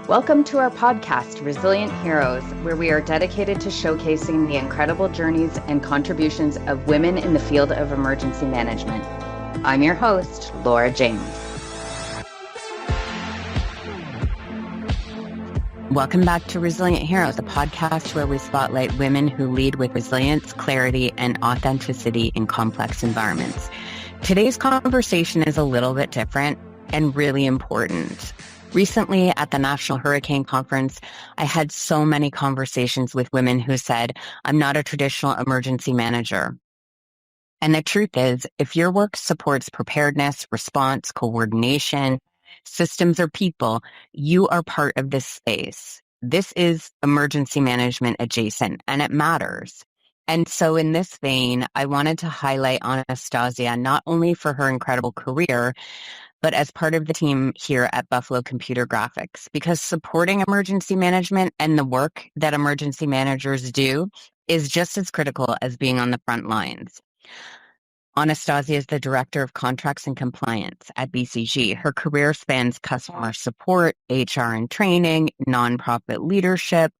Welcome to our podcast, Resilient Heroes, where we are dedicated to showcasing the incredible journeys and contributions of women in the field of emergency management. I'm your host, Laura James. Welcome back to Resilient Heroes, a podcast where we spotlight women who lead with resilience, clarity, and authenticity in complex environments. Today's conversation is a little bit different and really important. Recently at the National Hurricane Conference, I had so many conversations with women who said, I'm not a traditional emergency manager. And the truth is, if your work supports preparedness, response, coordination, systems, or people, you are part of this space. This is emergency management adjacent, and it matters. And so in this vein, I wanted to highlight Anastasia not only for her incredible career, but as part of the team here at Buffalo Computer Graphics, because supporting emergency management and the work that emergency managers do is just as critical as being on the front lines. Anastasia is the Director of Contracts and Compliance at BCG. Her career spans customer support, HR and training, nonprofit leadership,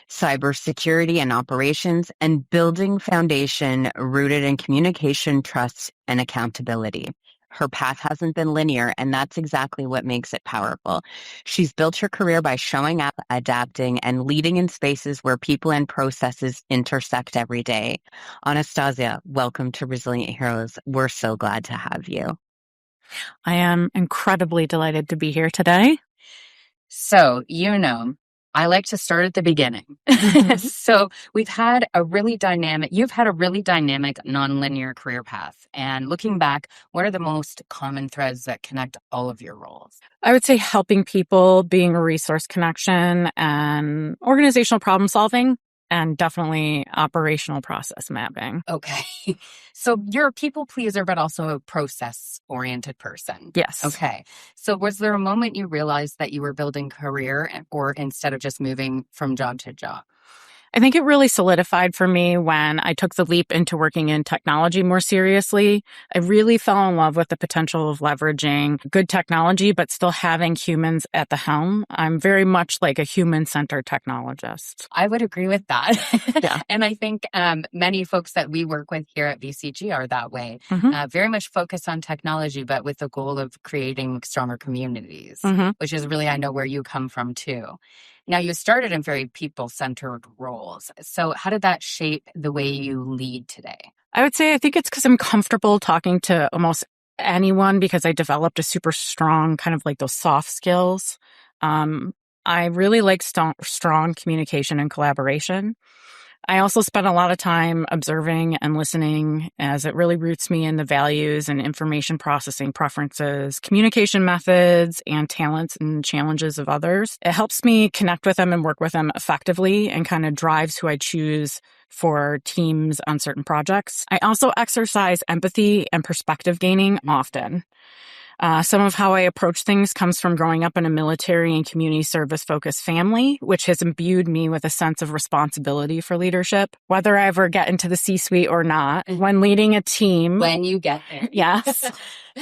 cybersecurity and operations, and building foundation rooted in communication, trust, and accountability. Her path hasn't been linear, and that's exactly what makes it powerful. She's built her career by showing up, adapting, and leading in spaces where people and processes intersect every day. Anastasia, welcome to Resilient Heroes. We're so glad to have you. I am incredibly delighted to be here today. So, I like to start at the beginning. So you've had a really dynamic, nonlinear career path. And looking back, what are the most common threads that connect all of your roles? I would say helping people, being a resource connection, and organizational problem solving, and definitely operational process mapping. Okay. So you're a people pleaser, but also a process-oriented person. Yes. Okay. So was there a moment you realized that you were building career or instead of just moving from job to job? I think it really solidified for me when I took the leap into working in technology more seriously. I really fell in love with the potential of leveraging good technology, but still having humans at the helm. I'm very much like a human-centered technologist. I would agree with that. Yeah. And I think many folks that we work with here at BCG are that way. Very much focused on technology, but with the goal of creating stronger communities, which is really, I know, where you come from too. Now, you started in very people-centered roles. So how did that shape the way you lead today? I would say I think it's because I'm comfortable talking to almost anyone because I developed a super strong kind of like those soft skills. I really like strong communication and collaboration. I also spend a lot of time observing and listening as it really roots me in the values and information processing preferences, communication methods, and talents and challenges of others. It helps me connect with them and work with them effectively and kind of drives who I choose for teams on certain projects. I also exercise empathy and perspective gaining often. Some of how I approach things comes from growing up in a military and community service-focused family, which has imbued me with a sense of responsibility for leadership. Whether I ever get into the C-suite or not, when leading a team... When you get there. Yes.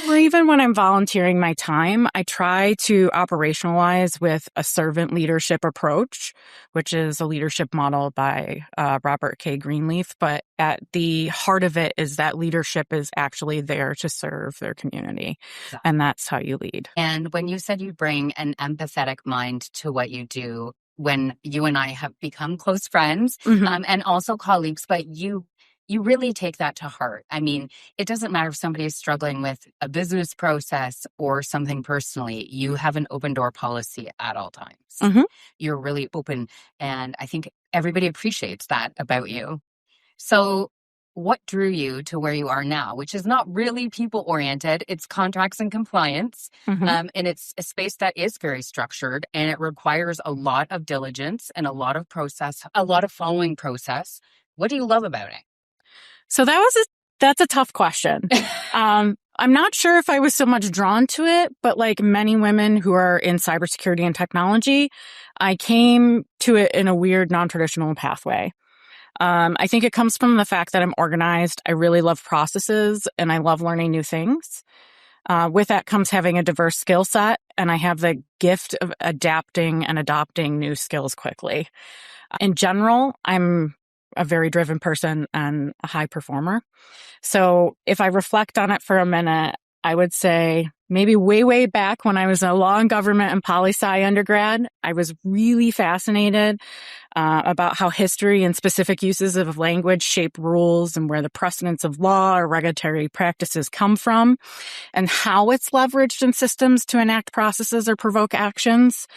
Or even when I'm volunteering my time, I try to operationalize with a servant leadership approach, which is a leadership model by Robert K. Greenleaf. But at the heart of it is that leadership is actually there to serve their community. Exactly. And that's how you lead. And when you said you bring an empathetic mind to what you do, when you and I have become close friends and also colleagues, but you really take that to heart. I mean, it doesn't matter if somebody is struggling with a business process or something personally. You have an open door policy at all times. You're really open. And I think everybody appreciates that about you. So what drew you to where you are now, which is not really people-oriented? It's contracts and compliance. And it's a space that is very structured, and it requires a lot of diligence and a lot of process, a lot of following process. What do you love about it? So that's a tough question. I'm not sure if I was so much drawn to it, but like many women who are in cybersecurity and technology, I came to it in a weird, non-traditional pathway. I think it comes from the fact that I'm organized. I really love processes and I love learning new things. With that comes having a diverse skill set, and I have the gift of adapting and adopting new skills quickly. In general, I'm a very driven person and a high performer. So if I reflect on it for a minute, I would say maybe way back when I was a law and government and poli-sci undergrad, I was really fascinated about how history and specific uses of language shape rules and where the precedents of law or regulatory practices come from and how it's leveraged in systems to enact processes or provoke actions.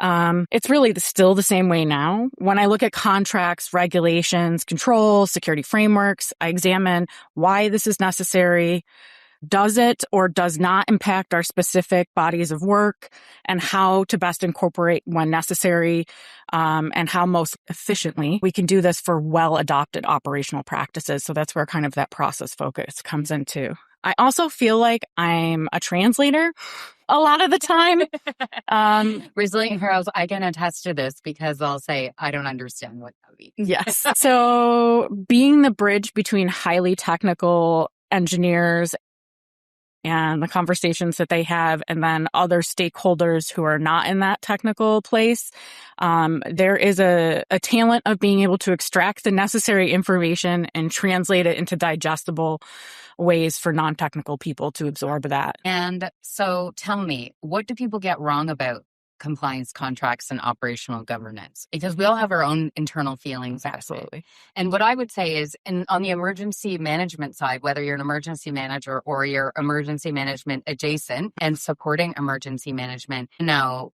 It's really still the same way now. When I look at contracts, regulations, controls, security frameworks, I examine why this is necessary. Does it or does not impact our specific bodies of work, and how to best incorporate when necessary, and how most efficiently we can do this for well-adopted operational practices. So that's where kind of that process focus comes into. I also feel like I'm a translator a lot of the time. Resilient heroes, I can attest to this because I'll say, I don't understand what that means. Yes. So being the bridge between highly technical engineers and the conversations that they have, and then other stakeholders who are not in that technical place. There is a talent of being able to extract the necessary information and translate it into digestible ways for non-technical people to absorb that. And so tell me, what do people get wrong about compliance contracts and operational governance? Because we all have our own internal feelings. Absolutely. And what I would say is, on the emergency management side, whether you're an emergency manager or you're emergency management adjacent and supporting emergency management, now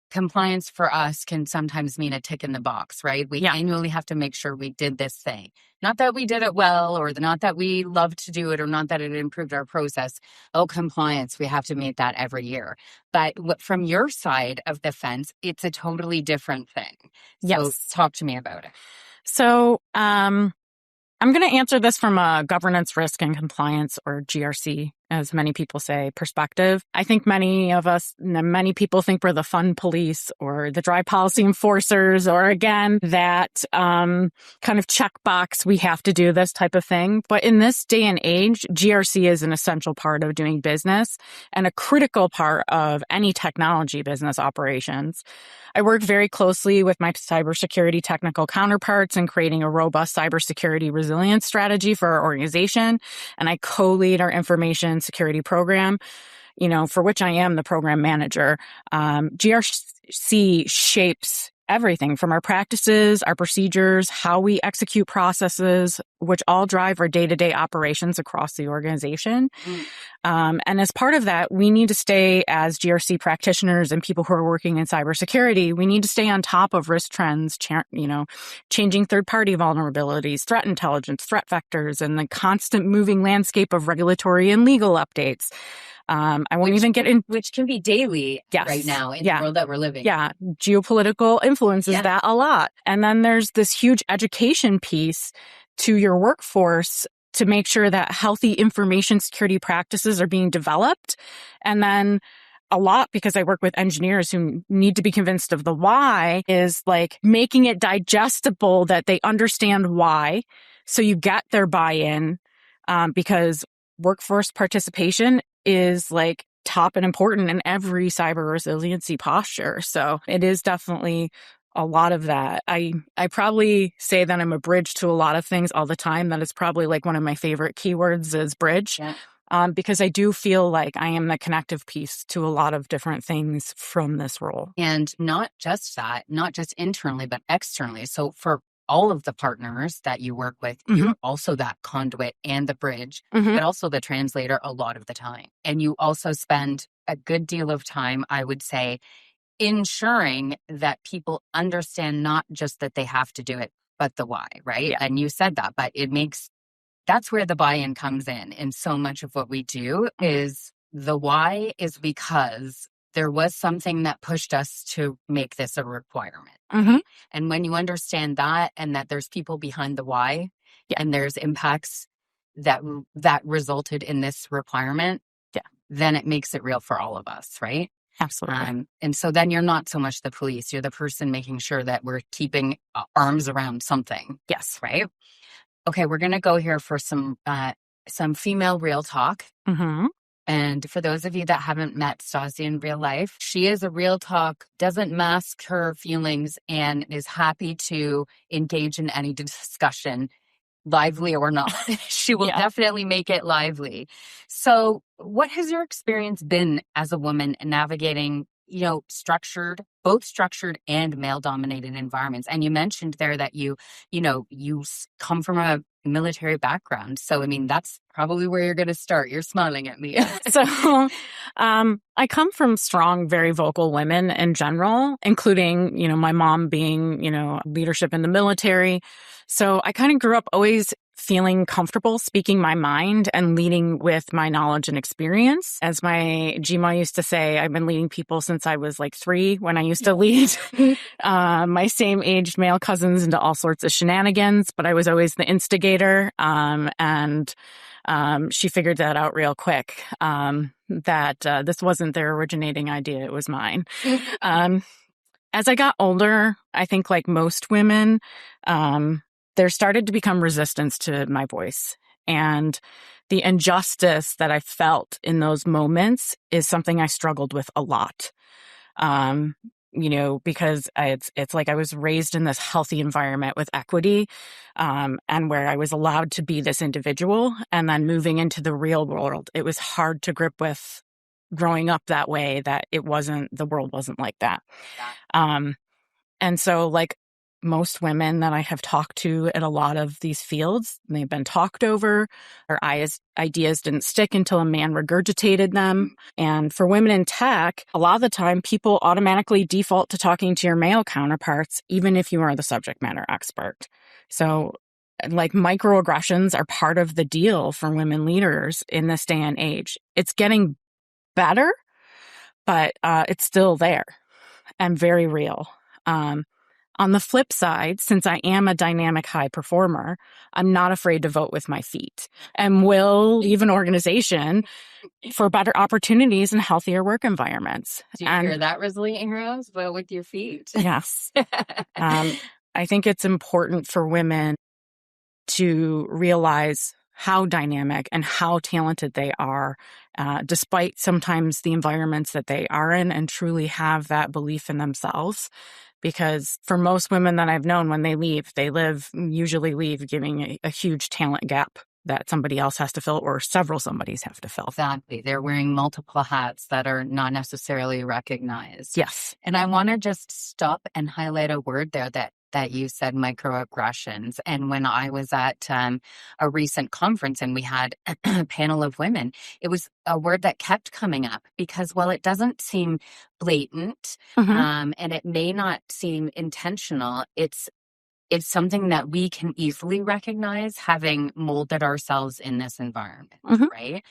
compliance for us can sometimes mean a tick in the box, right? We annually have to make sure we did this thing. Not that we did it well, or not that we love to do it, or not that it improved our process. Oh, compliance, we have to meet that every year. But from your side of the fence, it's a totally different thing. So talk to me about it. So I'm going to answer this from a governance, risk, and compliance, or GRC, as many people say, perspective. I think many people think we're the fun police or the dry policy enforcers, or again, that kind of checkbox, we have to do this type of thing. But in this day and age, GRC is an essential part of doing business and a critical part of any technology business operations. I work very closely with my cybersecurity technical counterparts in creating a robust cybersecurity resilience strategy for our organization, and I co-lead our information security program, for which I am the program manager. GRC shapes everything from our practices, our procedures, how we execute processes, which all drive our day-to-day operations across the organization. And as part of that, we need to stay, as GRC practitioners and people who are working in cybersecurity, we need to stay on top of risk trends, changing third-party vulnerabilities, threat intelligence, threat vectors, and the constant moving landscape of regulatory and legal updates. I won't even get in, which can be daily right now in the world that we're living. Yeah. Geopolitical influences that a lot. And then there's this huge education piece to your workforce to make sure that healthy information security practices are being developed. And then a lot, because I work with engineers who need to be convinced of the why, is like making it digestible that they understand why. So you get their buy-in, because workforce participation is like top and important in every cyber resiliency posture. So it is definitely a lot of that. I probably say that I'm a bridge to a lot of things all the time. That is probably like one of my favorite keywords is bridge. Because I do feel like I am the connective piece to a lot of different things from this role. And not just that, not just internally, but externally. So for all of the partners that you work with, you're also that conduit and the bridge, but also the translator a lot of the time. And you also spend a good deal of time, I would say, ensuring that people understand not just that they have to do it, but the why, right? And you said that, but that's where the buy-in comes in. And so much of what we do is the why is because there was something that pushed us to make this a requirement. And when you understand that, and that there's people behind the why, and there's impacts that resulted in this requirement, then it makes it real for all of us, right? Absolutely. And so then you're not so much the police, you're the person making sure that we're keeping arms around something. Yes. Right? Okay, we're going to go here for some female real talk. And for those of you that haven't met Stassi in real life, she is a real talk, doesn't mask her feelings, and is happy to engage in any discussion, lively or not. She will definitely make it lively. So what has your experience been as a woman navigating, both structured and male dominated environments? And you mentioned there that you come from a military background. So, I mean, that's probably where you're going to start. You're smiling at me. So, I come from strong, very vocal women in general, including, my mom being, leadership in the military. So I kind of grew up always feeling comfortable speaking my mind and leading with my knowledge and experience. As my GMA used to say, I've been leading people since I was like 3 when I used to lead my same aged male cousins into all sorts of shenanigans, but I was always the instigator. And she figured that out real quick, that this wasn't their originating idea. It was mine. As I got older, I think like most women, there started to become resistance to my voice. And the injustice that I felt in those moments is something I struggled with a lot. Because it's like I was raised in this healthy environment with equity, and where I was allowed to be this individual. And then moving into the real world, it was hard to grip with growing up that way, that the world wasn't like that. And so like most women that I have talked to in a lot of these fields, they've been talked over, or ideas didn't stick until a man regurgitated them. And for women in tech, a lot of the time people automatically default to talking to your male counterparts, even if you are the subject matter expert. So like microaggressions are part of the deal for women leaders in this day and age. It's getting better, but it's still there and very real. On the flip side, since I am a dynamic high performer, I'm not afraid to vote with my feet and will leave an organization for better opportunities and healthier work environments. Do you hear that, Resilient Heroes? Vote with your feet. Yes. I think it's important for women to realize how dynamic and how talented they are, despite sometimes the environments that they are in, and truly have that belief in themselves. Because for most women that I've known, when they usually leave giving a huge talent gap that somebody else has to fill, or several somebodies have to fill. Exactly. They're wearing multiple hats that are not necessarily recognized. Yes. And I want to just stop and highlight a word there that you said, microaggressions. And when I was at a recent conference and we had a panel of women, it was a word that kept coming up, because while it doesn't seem blatant, and it may not seem intentional, it's something that we can easily recognize, having molded ourselves in this environment, right?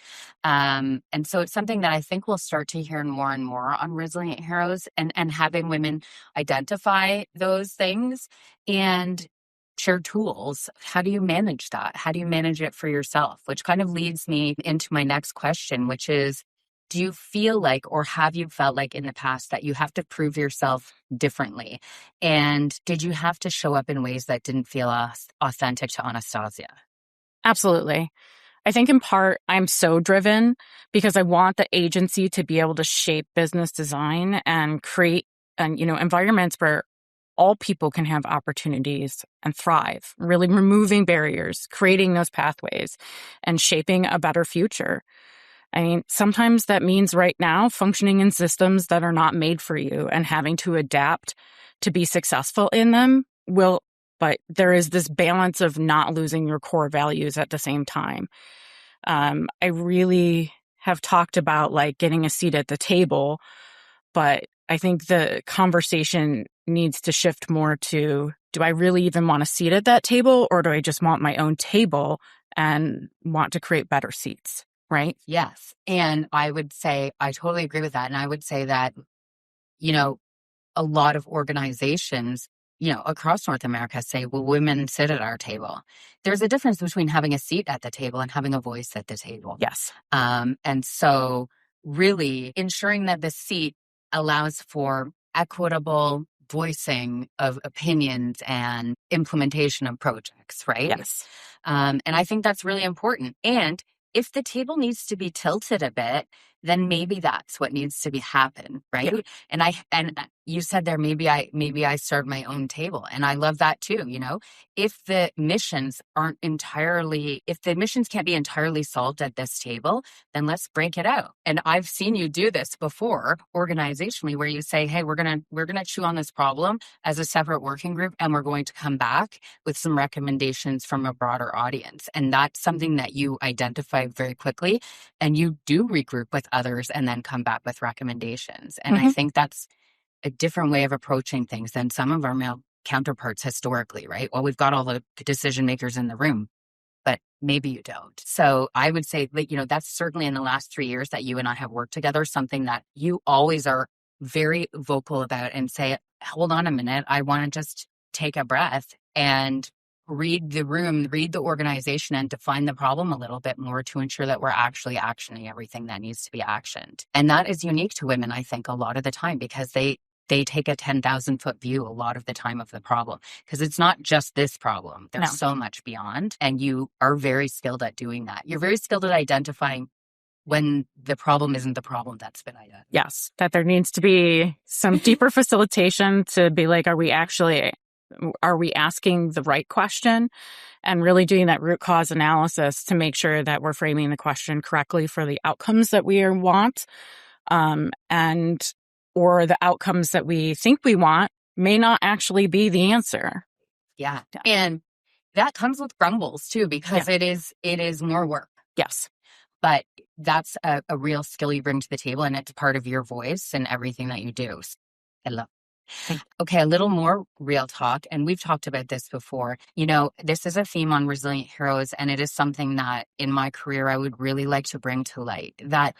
And so it's something that I think we'll start to hear more and more on Resilient Heroes, and having women identify those things and share tools. How do you manage that? How do you manage it for yourself? Which kind of leads me into my next question, which is, do you feel like, or have you felt like in the past, that you have to prove yourself differently? And did you have to show up in ways that didn't feel authentic to Anastasia? Absolutely. I think in part, I'm so driven because I want the agency to be able to shape business design and create environments where all people can have opportunities and thrive, really removing barriers, creating those pathways, and shaping a better future. I mean, sometimes that means right now functioning in systems that are not made for you and having to adapt to be successful in them but there is this balance of not losing your core values at the same time. I really have talked about like getting a seat at the table, but I think the conversation needs to shift more to, do I really even want a seat at that table, or do I just want my own table and want to create better seats? Right? Yes. And I would say, I totally agree with that. And I would say that, a lot of organizations, across North America say, well, women sit at our table. There's a difference between having a seat at the table and having a voice at the table. Yes. And so really ensuring that the seat allows for equitable voicing of opinions and implementation of projects, right? Yes. And I think that's really important. And if the table needs to be tilted a bit, then maybe that's what needs to be happen, right? Yeah. And you said there, maybe I serve my own table, and I love that too. If the missions can't be entirely solved at this table, then let's break it out. And I've seen you do this before organizationally, where you say, hey, we're gonna chew on this problem as a separate working group, and we're going to come back with some recommendations from a broader audience. And that's something that you identify very quickly, and you do regroup with others and then come back with recommendations. And I think that's a different way of approaching things than some of our male counterparts historically, right? Well, we've got all the decision makers in the room, but maybe you don't. So I would say that, that's certainly in the last 3 years that you and I have worked together, something that you always are very vocal about, and say, hold on a minute, I want to just take a breath and read the room, read the organization, and define the problem a little bit more to ensure that we're actually actioning everything that needs to be actioned. And that is unique to women, I think, a lot of the time, because they take a 10,000-foot view a lot of the time of the problem, because it's not just this problem. There's so much beyond, and you are very skilled at doing that. You're very skilled at identifying when the problem isn't the problem that's been identified. Yes, that there needs to be some deeper facilitation to be like, are we asking the right question, and really doing that root cause analysis to make sure that we're framing the question correctly for the outcomes that we want, or the outcomes that we think we want may not actually be the answer. Yeah. And that comes with grumbles too, because it is more work. Yes. But that's a real skill you bring to the table, and it's part of your voice and everything that you do. So I love it. Okay, a little more real talk, and we've talked about this before. This is a theme on Resilient Heroes, and it is something that in my career I would really like to bring to light, that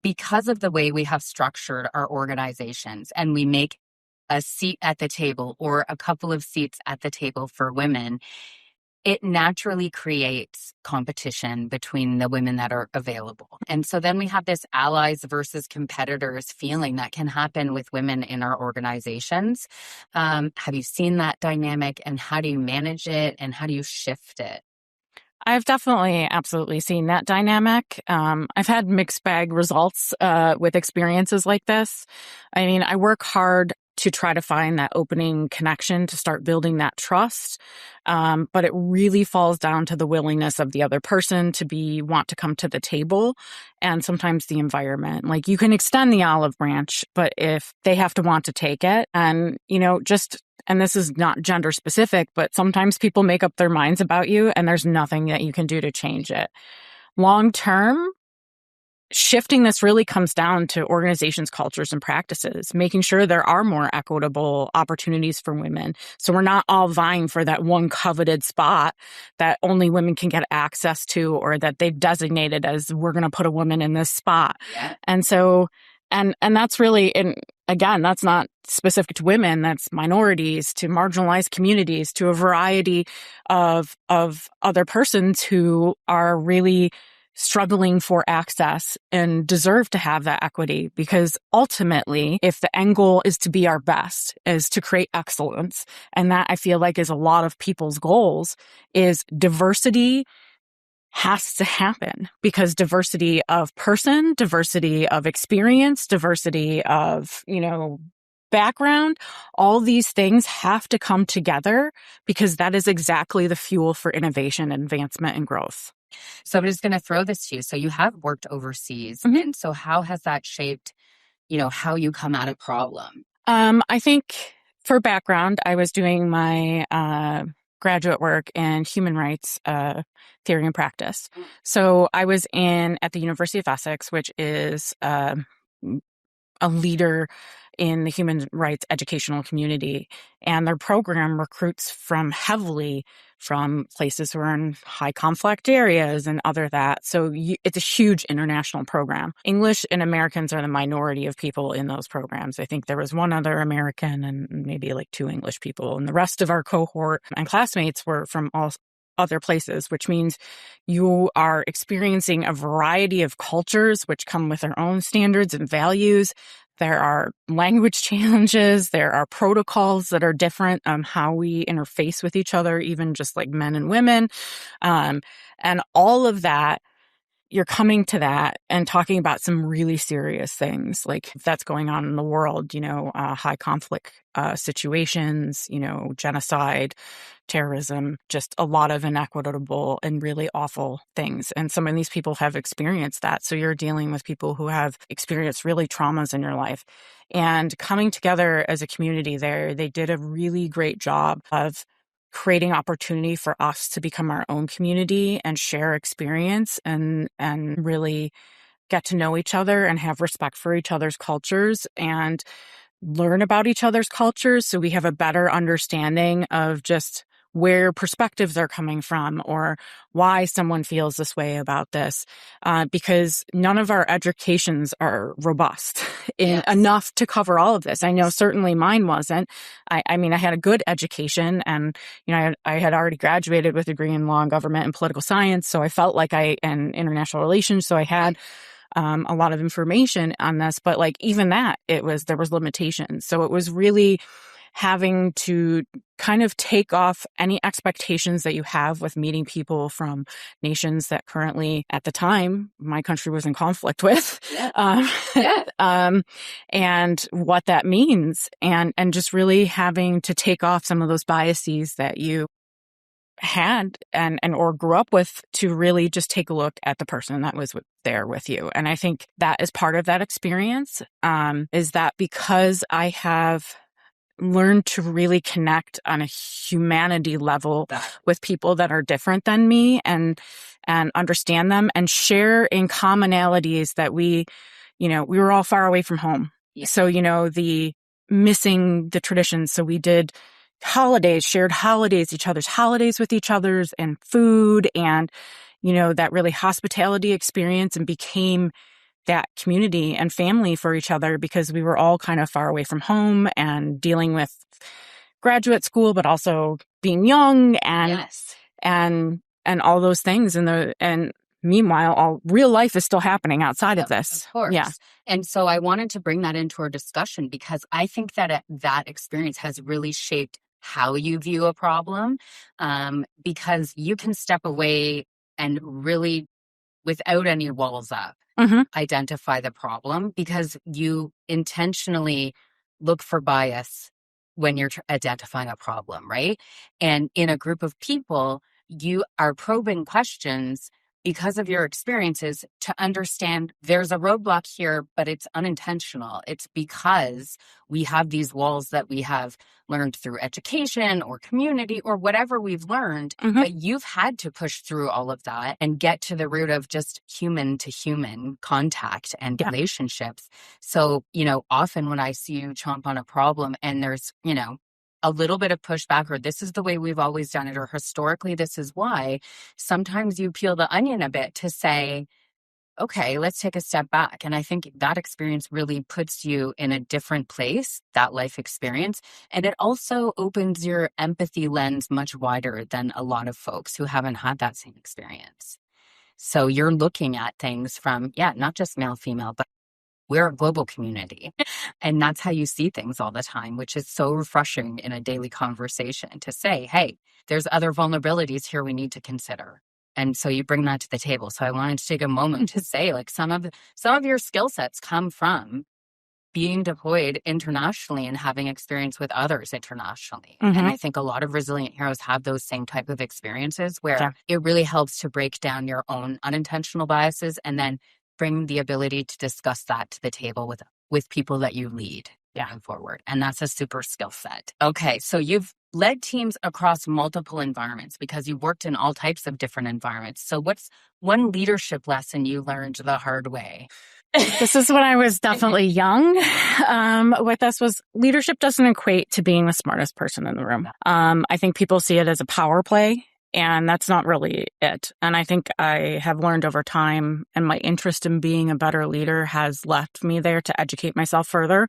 because of the way we have structured our organizations, and we make a seat at the table or a couple of seats at the table for women, it naturally creates competition between the women that are available. And so then we have this allies versus competitors feeling that can happen with women in our organizations. Have you seen that dynamic, and how do you manage it, and how do you shift it? I've definitely absolutely seen that dynamic. I've had mixed bag results with experiences like this. I mean, I work hard to try to find that opening connection to start building that trust. But it really falls down to the willingness of the other person to want to come to the table, and sometimes the environment. Like, you can extend the olive branch, but if they have to want to take it, and, and this is not gender specific, but sometimes people make up their minds about you, and there's nothing that you can do to change it. Long term, shifting this really comes down to organizations, cultures, and practices, making sure there are more equitable opportunities for women. So we're not all vying for that one coveted spot that only women can get access to, or that they've designated as, we're going to put a woman in this spot. Yeah. And so, and that's really, and again, that's not specific to women, that's minorities, to marginalized communities, to a variety of other persons who are really struggling for access and deserve to have that equity. Because ultimately, if the end goal is to be our best, is to create excellence, and that I feel like is a lot of people's goals, is diversity has to happen, because diversity of person, diversity of experience, diversity of, background, all these things have to come together, because that is exactly the fuel for innovation, advancement, and growth. So I'm just going to throw this to you. So you have worked overseas. Mm-hmm. And so how has that shaped, how you come at a problem? I think for background, I was doing my graduate work in human rights theory and practice. So I was at the University of Essex, which is a leader in the human rights educational community, and their program recruits heavily from places who are in high conflict areas and other that. So it's a huge international program. English and Americans are the minority of people in those programs. I think there was one other American and maybe like 2 English people, and the rest of our cohort and classmates were from all other places, which means you are experiencing a variety of cultures which come with their own standards and values. There are language challenges. There are protocols that are different how we interface with each other, even just like men and women. And all of that you're coming to that and talking about some really serious things like that's going on in the world, high conflict situations, genocide, terrorism, just a lot of inequitable and really awful things. And some of these people have experienced that. So you're dealing with people who have experienced really traumas in your life. And coming together as a community there, they did a really great job of creating opportunity for us to become our own community and share experience and really get to know each other and have respect for each other's cultures and learn about each other's cultures so we have a better understanding of just where perspectives are coming from or why someone feels this way about this, because none of our educations are robust enough to cover all of this. I know certainly mine wasn't. I mean, I had a good education and, I had already graduated with a degree in law and government and political science. So I felt like and international relations. So I had a lot of information on this, but like even that, there was limitations. So it was really having to kind of take off any expectations that you have with meeting people from nations that currently, at the time, my country was in conflict with, and what that means, and just really having to take off some of those biases that you had and or grew up with to really just take a look at the person that was there with you. And I think that is part of that experience, is that because I have learned to really connect on a humanity level with people that are different than me and understand them and share in commonalities that we were all far away from home. Yeah. So, the missing the traditions. So we did holidays, shared holidays, each other's holidays with each other's and food and, that really hospitality experience and became that community and family for each other because we were all kind of far away from home and dealing with graduate school, but also being young and all those things. And meanwhile, all real life is still happening outside of this. Of course. Yeah. And so I wanted to bring that into our discussion because I think that that experience has really shaped how you view a problem, because you can step away and really, without any walls up, identify the problem because you intentionally look for bias when you're identifying a problem, right? And in a group of people, you are probing questions because of your experiences to understand there's a roadblock here, but it's unintentional. It's because we have these walls that we have learned through education or community or whatever we've learned, but you've had to push through all of that and get to the root of just human to human contact and relationships. So, often when I see you chomp on a problem and there's, a little bit of pushback or this is the way we've always done it or historically this is why, sometimes you peel the onion a bit to say, okay, let's take a step back. And I think that experience really puts you in a different place, that life experience. And it also opens your empathy lens much wider than a lot of folks who haven't had that same experience. So you're looking at things from, not just male, female, but we're a global community. And that's how you see things all the time, which is so refreshing in a daily conversation to say, hey, there's other vulnerabilities here we need to consider. And so you bring that to the table. So I wanted to take a moment to say, like, some of your skill sets come from being deployed internationally and having experience with others internationally. And I think a lot of resilient heroes have those same type of experiences where it really helps to break down your own unintentional biases and then bring the ability to discuss that to the table with people that you lead going forward. And that's a super skill set. Okay, so you've led teams across multiple environments because you worked in all types of different environments. So what's one leadership lesson you learned the hard way? This is when I was definitely young. With us was leadership doesn't equate to being the smartest person in the room. I think people see it as a power play. And that's not really it. And I think I have learned over time, and my interest in being a better leader has left me there to educate myself further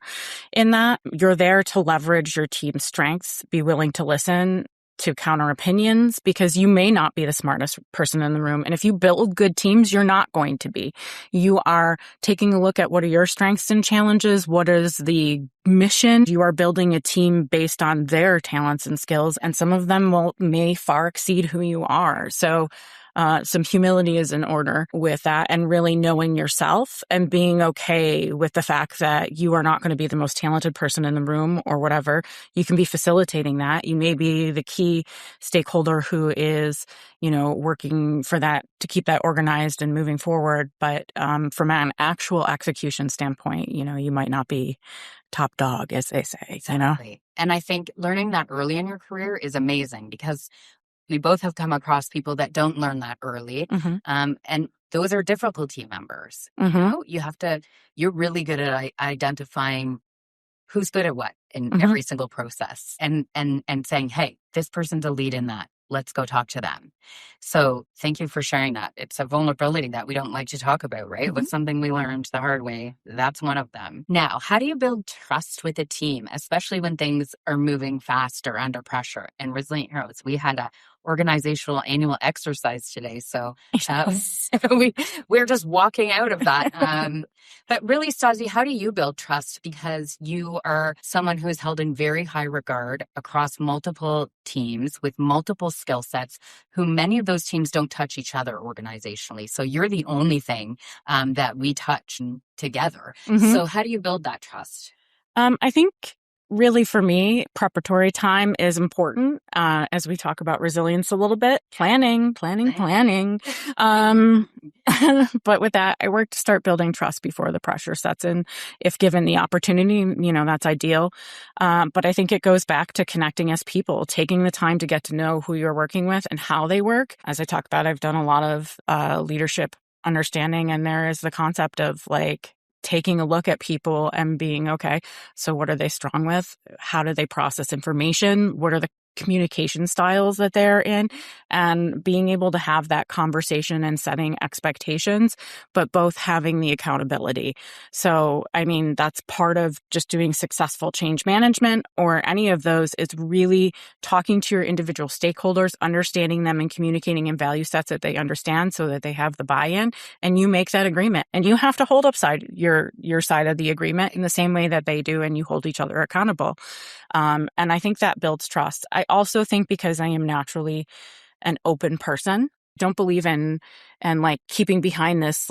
in that. You're there to leverage your team's strengths, be willing to listen, to counter opinions, because you may not be the smartest person in the room. And if you build good teams, you're not going to be. You are taking a look at what are your strengths and challenges, what is the mission. You are building a team based on their talents and skills, and some of them may far exceed who you are. So some humility is in order with that, and really knowing yourself and being okay with the fact that you are not going to be the most talented person in the room or whatever. You can be facilitating that. You may be the key stakeholder who is, working for that to keep that organized and moving forward. But from an actual execution standpoint, you might not be top dog, as they say, Exactly. And I think learning that early in your career is amazing, because we both have come across people that don't learn that early. And those are difficult team members. You're really good at identifying who's good at what in every single process, and saying, hey, this person's a lead in that. Let's go talk to them. So thank you for sharing that. It's a vulnerability that we don't like to talk about, right? It was something we learned the hard way. That's one of them. Now, how do you build trust with a team, especially when things are moving fast or under pressure? And Resilient Heroes, we had a organizational annual exercise today. So we're just walking out of that. But really, Stasi, how do you build trust? Because you are someone who is held in very high regard across multiple teams with multiple skill sets, who many of those teams don't touch each other organizationally. So you're the only thing that we touch together. So how do you build that trust? I think really for me, preparatory time is important as we talk about resilience a little bit. Planning. But with that, I work to start building trust before the pressure sets in. If given the opportunity, that's ideal. But I think it goes back to connecting as people, taking the time to get to know who you're working with and how they work. As I talked about, I've done a lot of leadership understanding, and there is the concept of taking a look at people and being, okay, so what are they strong with? How do they process information? What are the communication styles that they're in? And being able to have that conversation and setting expectations, but both having the accountability. So, that's part of just doing successful change management or any of those, is really talking to your individual stakeholders, understanding them and communicating in value sets that they understand so that they have the buy-in, and you make that agreement. And you have to hold up your side of the agreement in the same way that they do, and you hold each other accountable. And I think that builds trust. I also think because I am naturally an open person, don't believe in keeping behind this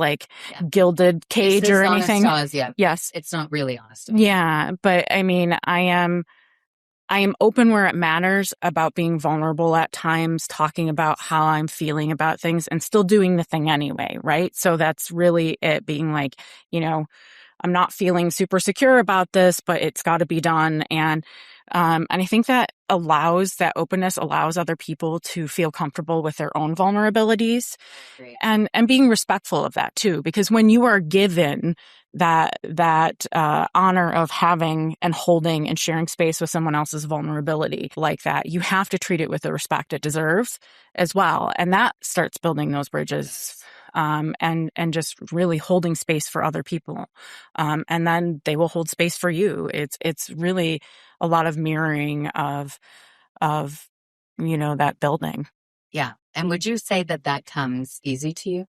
gilded cage or anything. Anastasia. Yes. It's not really honest. Yeah. But I am open where it matters about being vulnerable at times, talking about how I'm feeling about things, and still doing the thing anyway. Right. So that's really it, being I'm not feeling super secure about this, but it's got to be done. And I think that openness allows other people to feel comfortable with their own vulnerabilities. Great. and being respectful of that too, because when you are given that honor of having and holding and sharing space with someone else's vulnerability like that, you have to treat it with the respect it deserves as well. And that starts building those bridges. And just really holding space for other people. And then they will hold space for you. It's really a lot of mirroring of that building. Yeah. And would you say that comes easy to you?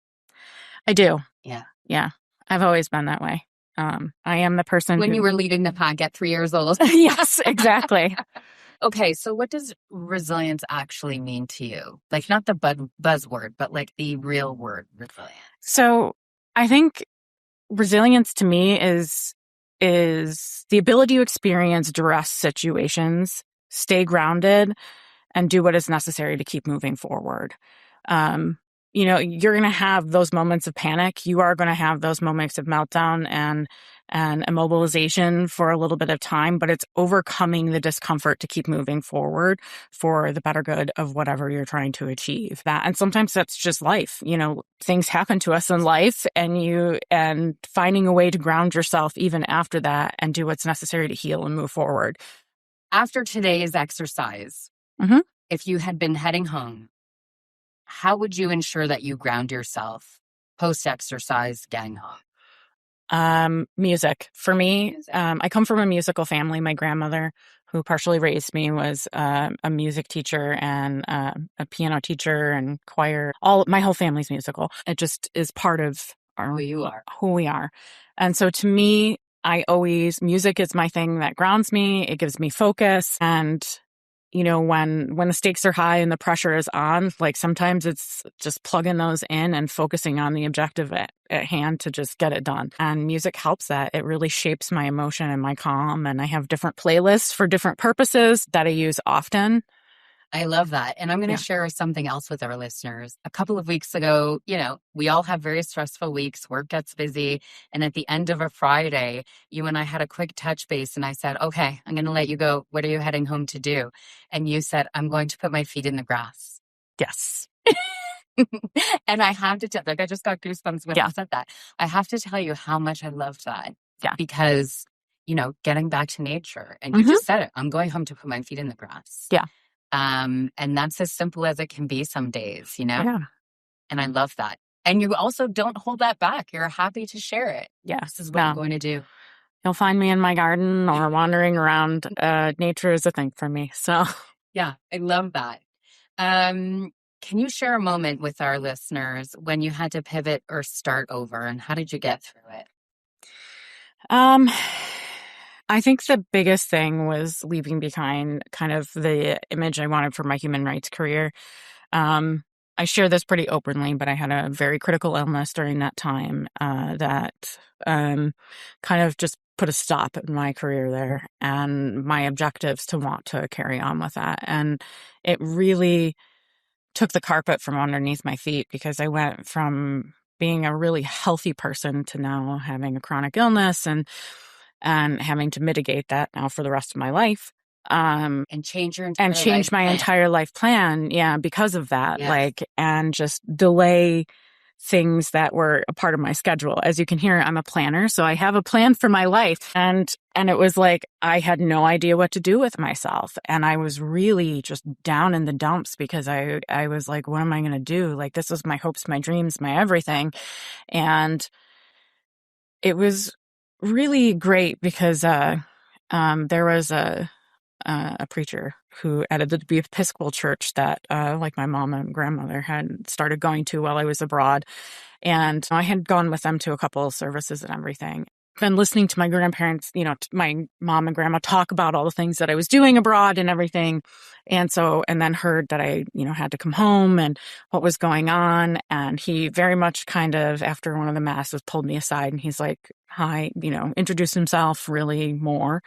I do. Yeah. Yeah. I've always been that way. I am the person when you were leading the pack at 3 years old. Yes, exactly. Okay, so what does resilience actually mean to you? Not the buzzword, but the real word, resilience. So I think resilience to me is the ability to experience duress situations, stay grounded, and do what is necessary to keep moving forward. You're going to have those moments of panic. You are going to have those moments of meltdown and immobilization for a little bit of time, but it's overcoming the discomfort to keep moving forward for the better good of whatever you're trying to achieve. And sometimes that's just life. Things happen to us in life, and finding a way to ground yourself even after that and do what's necessary to heal and move forward. After today's exercise, if you had been heading home, how would you ensure that you ground yourself post-exercise, getting home? Music. For me, I come from a musical family. My grandmother, who partially raised me, was a music teacher and a piano teacher and choir. My whole family's musical. It just is part of who we are. And so to me, music is my thing that grounds me. It gives me focus. And when the stakes are high and the pressure is on, like sometimes it's just plugging those in and focusing on the objective at hand to just get it done. And music helps that. It really shapes my emotion and my calm. And I have different playlists for different purposes that I use often. I love that. And I'm going to share something else with our listeners. A couple of weeks ago, we all have very stressful weeks. Work gets busy. And at the end of a Friday, you and I had a quick touch base and I said, okay, I'm going to let you go. What are you heading home to do? And you said, I'm going to put my feet in the grass. Yes. And I have to tell, I just got goosebumps when I said that. I have to tell you how much I loved that. Yeah. Because, getting back to nature. And you just said it. I'm going home to put my feet in the grass. Yeah. And that's as simple as it can be some days, Yeah. And I love that. And you also don't hold that back. You're happy to share it. Yeah. This is what I'm going to do. You'll find me in my garden or wandering around. Nature is a thing for me. So yeah, I love that. Can you share a moment with our listeners when you had to pivot or start over, and how did you get through it? I think the biggest thing was leaving behind kind of the image I wanted for my human rights career. I share this pretty openly, but I had a very critical illness during that time that kind of just put a stop in my career there and my objectives to want to carry on with that. And it really took the carpet from underneath my feet because I went from being a really healthy person to now having a chronic illness and having to mitigate that now for the rest of my life. And change your entire entire life plan. Yeah. Because of that, and just delay things that were a part of my schedule. As you can hear, I'm a planner. So I have a plan for my life. And it was like, I had no idea what to do with myself. And I was really just down in the dumps because I was like, what am I going to do? Like, this was my hopes, my dreams, my everything. And it was really great because, there was a preacher who at the Episcopal church that, like my mom and grandmother had started going to while I was abroad. And I had gone with them to a couple of services and everything. Been listening to my grandparents, my mom and grandma talk about all the things that I was doing abroad and everything. And then heard that I, had to come home and what was going on. And he very much kind of, after one of the masses, pulled me aside and he's like, hi, introduced himself really more.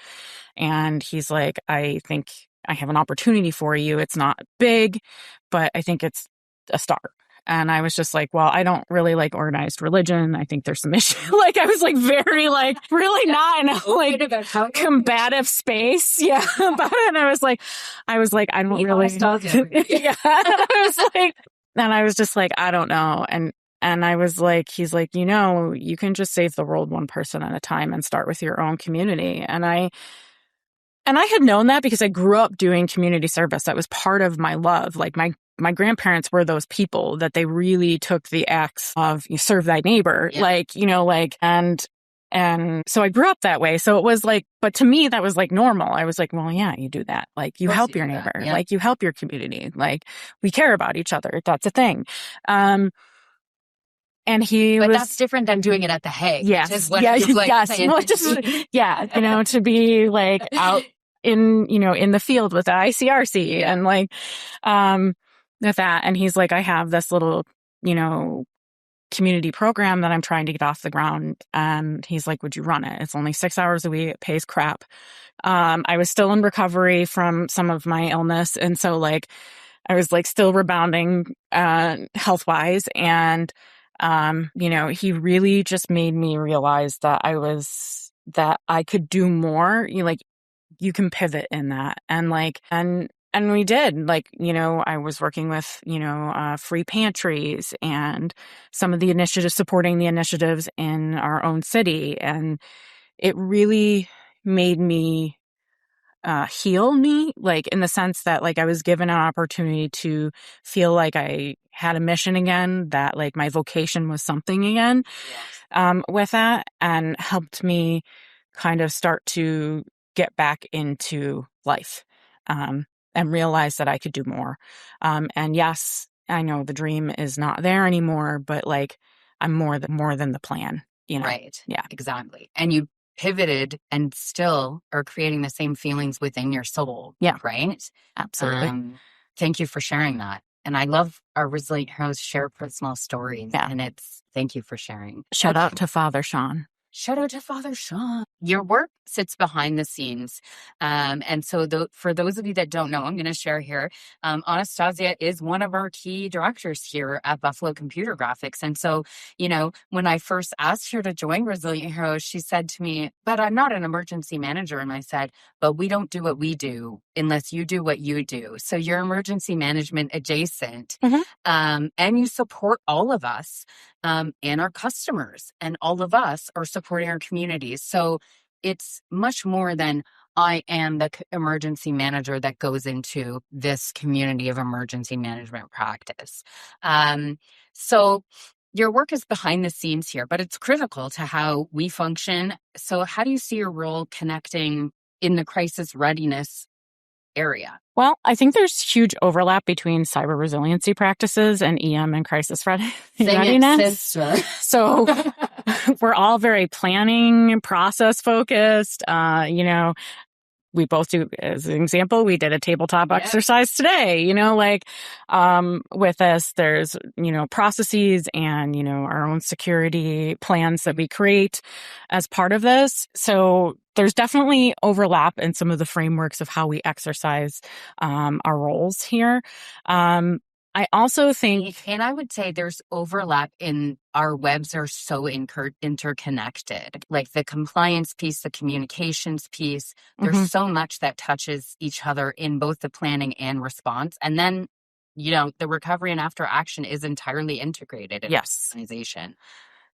And he's like, I think I have an opportunity for you. It's not big, but I think it's a start. And I was just like, well, I don't really like organized religion. I think there's some issue. Like, I was like, very like, really not in a like combative space. Yeah. About it. And I was like, I don't really. Yeah. And I was just like, I don't know. And I was like, he's like, you can just save the world one person at a time and start with your own community. And I had known that because I grew up doing community service. That was part of my love. Like my grandparents were those people that they really took the acts of you serve thy neighbor, and so I grew up that way. So it was like, but to me, that was like normal. I was like, well, yeah, you do that. Like you help your neighbor, like you help your community. Like we care about each other. That's a thing. And that's different than doing it at the Hague. Yes. To be like out in the field with the ICRC and like, with that. And he's like, I have this little, community program that I'm trying to get off the ground. And he's like, would you run it? It's only 6 hours a week. It pays crap. I was still in recovery from some of my illness. And so like, I was like still rebounding, health wise. And, he really just made me realize that I could do more. You can pivot in that. And like, and we did, like, I was working with, free pantries and some of the initiatives, supporting the initiatives in our own city. And it really made me heal me, like in the sense that like I was given an opportunity to feel like I had a mission again, that like my vocation was something again, with that, and helped me kind of start to get back into life. And realize that I could do more. And yes, I know the dream is not there anymore, but like I'm more than the plan, Right. Yeah. Exactly. And you pivoted and still are creating the same feelings within your soul. Yeah. Right? Absolutely. Thank you for sharing that. And I love our Resilient Heroes share personal stories. Yeah. And thank you for sharing. Shout out to Father Sean. Shout out to Father Sean. Your work sits behind the scenes. And so for those of you that don't know, I'm going to share here. Anastasia is one of our key directors here at Buffalo Computer Graphics. And so, when I first asked her to join Resilient Heroes, she said to me, but I'm not an emergency manager. And I said, but we don't do what we do unless you do what you do. So you're emergency management adjacent, and you support all of us. And our customers, and all of us are supporting our communities. So it's much more than I am the emergency manager that goes into this community of emergency management practice. So your work is behind the scenes here, but it's critical to how we function. So how do you see your role connecting in the crisis readiness area? Well, I think there's huge overlap between cyber resiliency practices and EM and crisis readiness. So we're all very planning, process focused. We both do, as an example, we did a tabletop exercise today, with us, there's, processes and, our own security plans that we create as part of this. So there's definitely overlap in some of the frameworks of how we exercise, our roles here. I also think... And I would say there's overlap in our webs are so interconnected. Like the compliance piece, the communications piece, there's so much that touches each other in both the planning and response. And then, the recovery and after action is entirely integrated in the organization.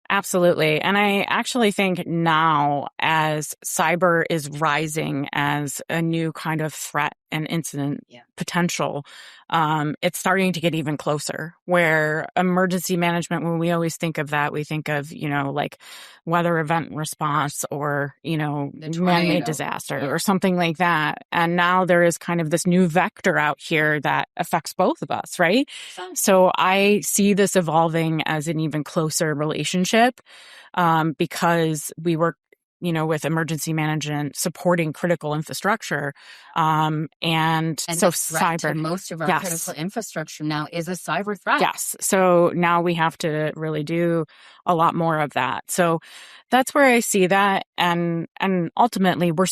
Absolutely. And I actually think now, as cyber is rising as a new kind of threat and incident potential, it's starting to get even closer, where emergency management, when we always think of that, we think of, like weather event response or, man-made disaster or something like that. And now there is kind of this new vector out here that affects both of us, right? So I see this evolving as an even closer relationship, because we work, with emergency management supporting critical infrastructure. And so cyber, most of our critical infrastructure now is a cyber threat. Yes. So now we have to really do a lot more of that. So that's where I see that. And ultimately we're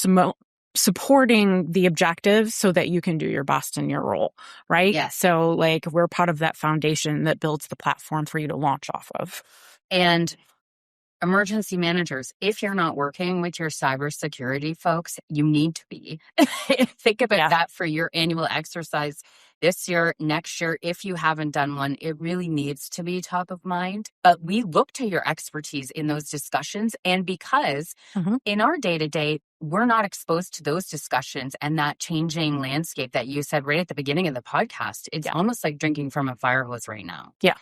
supporting the objectives so that you can do your best in your role, right? Yes. So we're part of that foundation that builds the platform for you to launch off of. And emergency managers, if you're not working with your cybersecurity folks, you need to be. Think about that for your annual exercise this year, next year. If you haven't done one, it really needs to be top of mind. But we look to your expertise in those discussions. And because in our day-to-day, we're not exposed to those discussions and that changing landscape that you said right at the beginning of the podcast, it's almost like drinking from a fire hose right now. Yeah.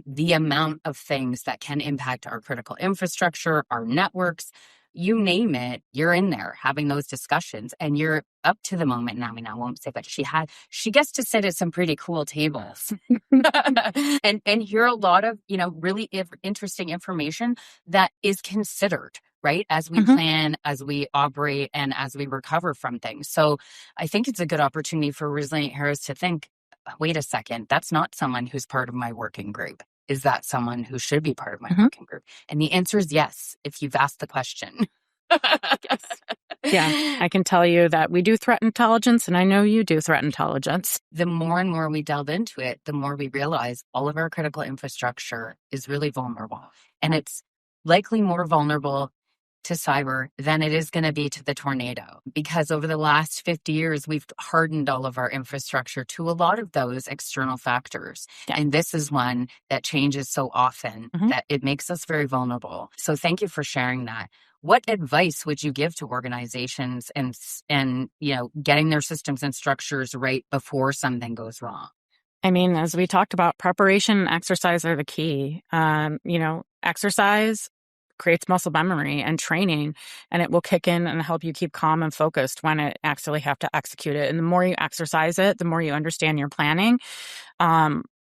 The amount of things that can impact our critical infrastructure, our networks, you name it, you're in there having those discussions, and you're up to the moment. Now, I won't say, but she gets to sit at some pretty cool tables and hear a lot of, really interesting information that is considered, right? As we plan, as we operate, and as we recover from things. So I think it's a good opportunity for Resilient Heroes to think, wait a second, that's not someone who's part of my working group. Is that someone who should be part of my working group? And the answer is yes, if you've asked the question. Yes. Yeah, I can tell you that we do threat intelligence, and I know you do threat intelligence. The more and more we delve into it, the more we realize all of our critical infrastructure is really vulnerable. And it's likely more vulnerable to cyber than it is going to be to the tornado, because over the last 50 years, we've hardened all of our infrastructure to a lot of those external factors. Yeah. And this is one that changes so often that it makes us very vulnerable. So thank you for sharing that. What advice would you give to organizations and getting their systems and structures right before something goes wrong? I mean, as we talked about, preparation and exercise are the key. Exercise creates muscle memory and training, and it will kick in and help you keep calm and focused when it actually have to execute it. And the more you exercise it, the more you understand your planning,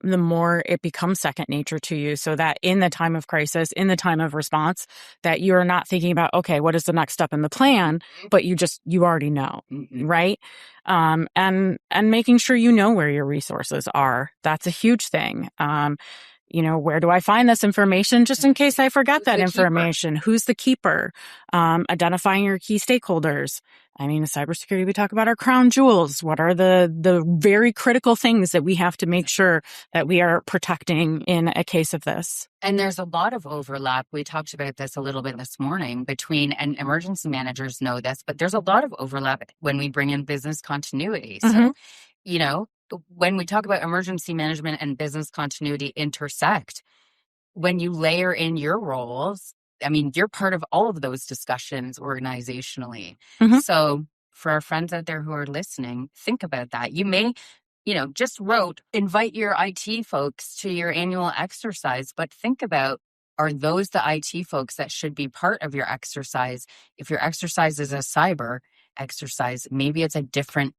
the more it becomes second nature to you, so that in the time of crisis, in the time of response, that you're not thinking about, okay, what is the next step in the plan, but you already know, right? And making sure you know where your resources are. That's a huge thing. Where do I find this information just in case I forget that information? Who's the keeper? Identifying your key stakeholders. I mean, in cybersecurity, we talk about our crown jewels. What are the very critical things that we have to make sure that we are protecting in a case of this? And there's a lot of overlap. We talked about this a little bit this morning between, and emergency managers know this, but there's a lot of overlap when we bring in business continuity. So, when we talk about emergency management and business continuity intersect, when you layer in your roles, I mean, you're part of all of those discussions organizationally. So for our friends out there who are listening, think about that. You may, just invite your IT folks to your annual exercise, but think about, are those the IT folks that should be part of your exercise? If your exercise is a cyber exercise, maybe it's a different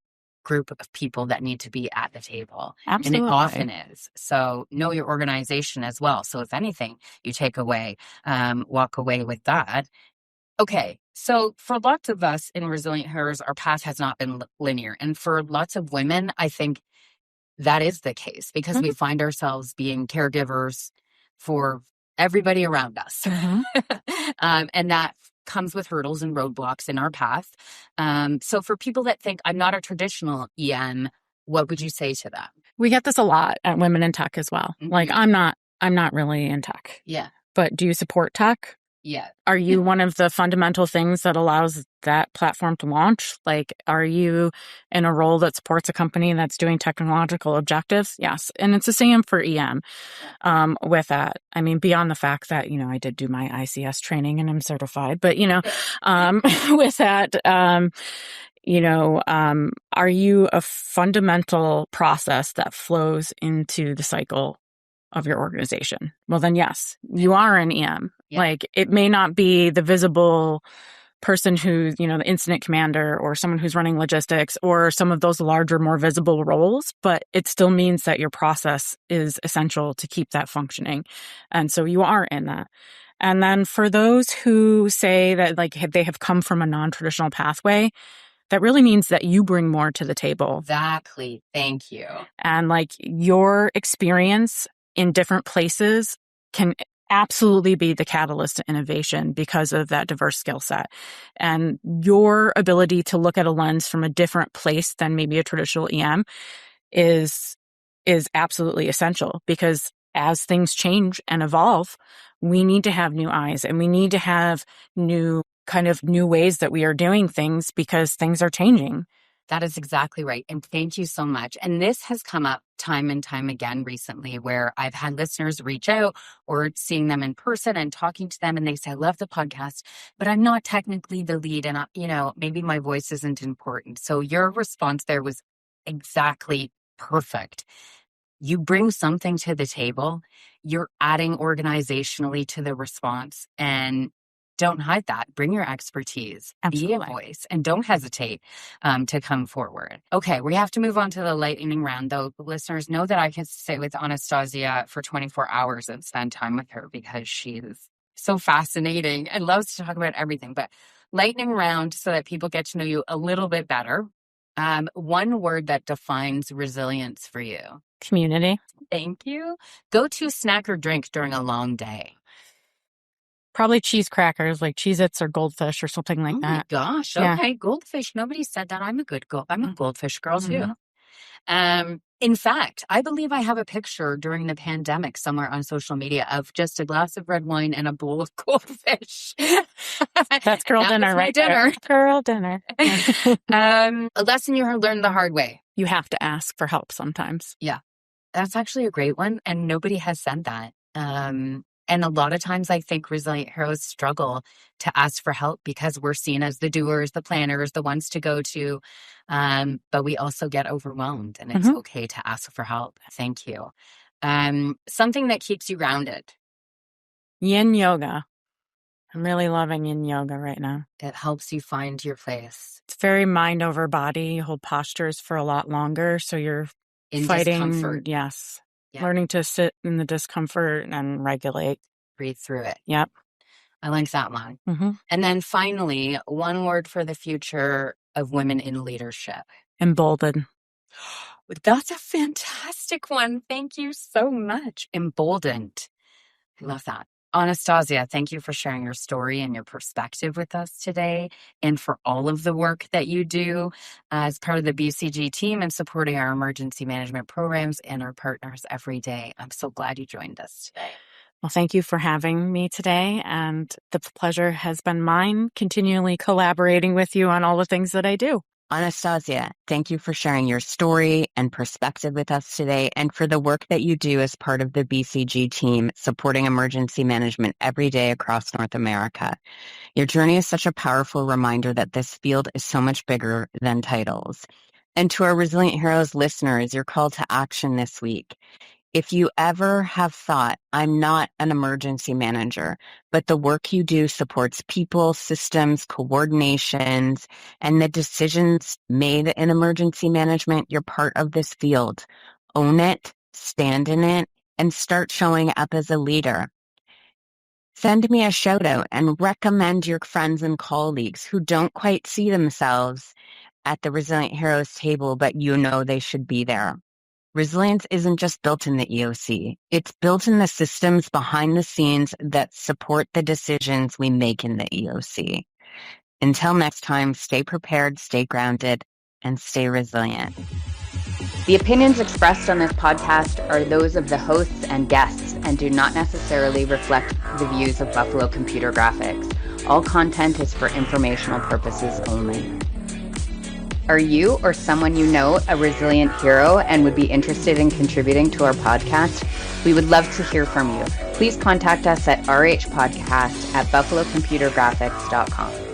group of people that need to be at the table. Absolutely. And it often is. So know your organization as well. So if anything, you take away, walk away with that. Okay. So for lots of us in Resilient Heroes, our path has not been linear. And for lots of women, I think that is the case because we find ourselves being caregivers for everybody around us. And that comes with hurdles and roadblocks in our path. So for people that think I'm not a traditional EM, what would you say to them? We get this a lot at Women in Tech as well. Like, I'm not really in tech. Yeah. But do you support tech? Yeah. Are you one of the fundamental things that allows that platform to launch? Like, are you in a role that supports a company that's doing technological objectives? Yes. And it's the same for EM with that. I mean, beyond the fact that, I did do my ICS training and I'm certified, but, with that, are you a fundamental process that flows into the cycle of your organization? Well, then yes, you are an EM. Yeah. Like, it may not be the visible person who's, the incident commander or someone who's running logistics or some of those larger, more visible roles, but it still means that your process is essential to keep that functioning. And so you are in that. And then for those who say that they have come from a non-traditional pathway, that really means that you bring more to the table. Exactly. Thank you. And your experience in different places can absolutely be the catalyst to innovation because of that diverse skill set. And your ability to look at a lens from a different place than maybe a traditional EM is absolutely essential, because as things change and evolve, we need to have new eyes and we need to have new ways that we are doing things because things are changing. That is exactly right. And thank you so much. And this has come up time and time again recently, where I've had listeners reach out or seeing them in person and talking to them. And they say, I love the podcast, but I'm not technically the lead. And, maybe my voice isn't important. So your response there was exactly perfect. You bring something to the table. You're adding organizationally to the response, and don't hide that. Bring your expertise. Absolutely. Be a voice, and don't hesitate to come forward. Okay, we have to move on to the lightning round, though. Listeners know that I can sit with Anastasia for 24 hours and spend time with her because she's so fascinating and loves to talk about everything. But lightning round, so that people get to know you a little bit better. One word that defines resilience for you. Community. Thank you. Go-to snack or drink during a long day. Probably cheese crackers, like Cheez-Its or Goldfish or something like that. Oh my gosh. Yeah. Okay. Goldfish. Nobody said that. I'm a Goldfish girl too. In fact, I believe I have a picture during the pandemic somewhere on social media of just a glass of red wine and a bowl of goldfish. That's girl dinner, right? Dinner. Girl dinner. A lesson you learned the hard way. You have to ask for help sometimes. Yeah. That's actually a great one. And nobody has said that. And a lot of times I think Resilient Heroes struggle to ask for help because we're seen as the doers, the planners, the ones to go to. But we also get overwhelmed, and it's okay to ask for help. Thank you. Something that keeps you grounded. Yin yoga. I'm really loving yin yoga right now. It helps you find your place. It's very mind over body. You hold postures for a lot longer. So you're in fighting discomfort. Yes. Yeah. Learning to sit in the discomfort and regulate. Breathe through it. Yep. I like that one. Mm-hmm. And then finally, one word for the future of women in leadership. Emboldened. That's a fantastic one. Thank you so much. Emboldened. I love that. Anastasia, thank you for sharing your story and your perspective with us today, and for all of the work that you do as part of the BCG team and supporting our emergency management programs and our partners every day. I'm so glad you joined us today. Well, thank you for having me today, and the pleasure has been mine, continually collaborating with you on all the things that I do. Anastasia, thank you for sharing your story and perspective with us today, and for the work that you do as part of the BCG team supporting emergency management every day across North America. Your journey is such a powerful reminder that this field is so much bigger than titles. And to our Resilient Heroes listeners, your call to action this week. If you ever have thought, I'm not an emergency manager, but the work you do supports people, systems, coordinations, and the decisions made in emergency management, you're part of this field. Own it, stand in it, and start showing up as a leader. Send me a shout out and recommend your friends and colleagues who don't quite see themselves at the Resilient Heroes table, but you know they should be there. Resilience isn't just built in the EOC. It's built in the systems behind the scenes that support the decisions we make in the EOC. Until next time, stay prepared, stay grounded, and stay resilient. The opinions expressed on this podcast are those of the hosts and guests and do not necessarily reflect the views of Buffalo Computer Graphics. All content is for informational purposes only. Are you or someone you know a resilient hero and would be interested in contributing to our podcast? We would love to hear from you. Please contact us at rhpodcast@buffalocomputergraphics.com.